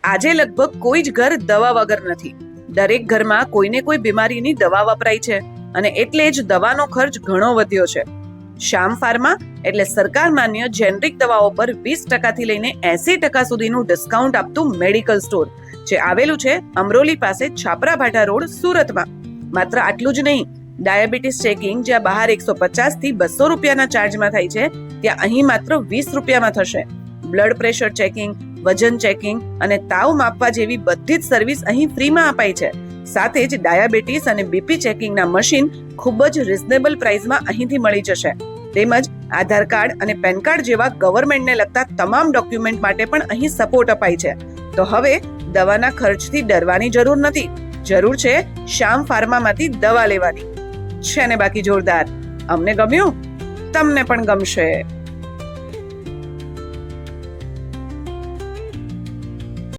આજે લગભગ કોઈ જ ઘર દવા વગર નથી. દરેક ઘરમાં કોઈને કોઈ બીમારીની દવા વપરાય છે અને એટલે જ દવાનો ખર્ચ ઘણો વધ્યો છે. શ્યામ ફાર્મા એટલે સરકાર માન્ય જેનરિક દવાઓ પર 20% થી લઈને 80% સુધીનું ડિસ્કાઉન્ટ આપતું મેડિકલ સ્ટોર જે આવેલું છે અમરોલી પાસે છાપરા ભાઠા રોડ, સુરતમાં. માત્ર આટલું જ નહીં, ડાયાબિટીસ ચેકિંગ જ્યાં બહાર 150 થી 200 રૂપિયાના ચાર્જમાં થાય છે ત્યાં અહીં માત્ર 20 રૂપિયામાં થશે. બ્લડ પ્રેશર ચેકિંગ, વજન ચેકિંગ અને તાવ માપવા જેવી બધી જ સર્વિસ અહીં ફ્રીમાં અપાય છે. સાથે જ ડાયાબિટીસ અને બીપી ચેકિંગના મશીન ખૂબ જ રિઝનેબલ પ્રાઇસમાં અહીંથી મળી જશે. તેમજ આધાર કાર્ડ અને પેન કાર્ડ જેવા ગવર્મેન્ટને લગતા તમામ ડોક્યુમેન્ટ માટે પણ અહીં સપોર્ટ અપાય છે. તો હવે દવાના ખર્ચથી ડરવાની જરૂર નથી. જરૂર છે શ્યામ ફાર્મામાંથી દવા લેવાની. છે ને બાકી જોરદાર. અમને ગમ્યું, તમને પણ ગમશે.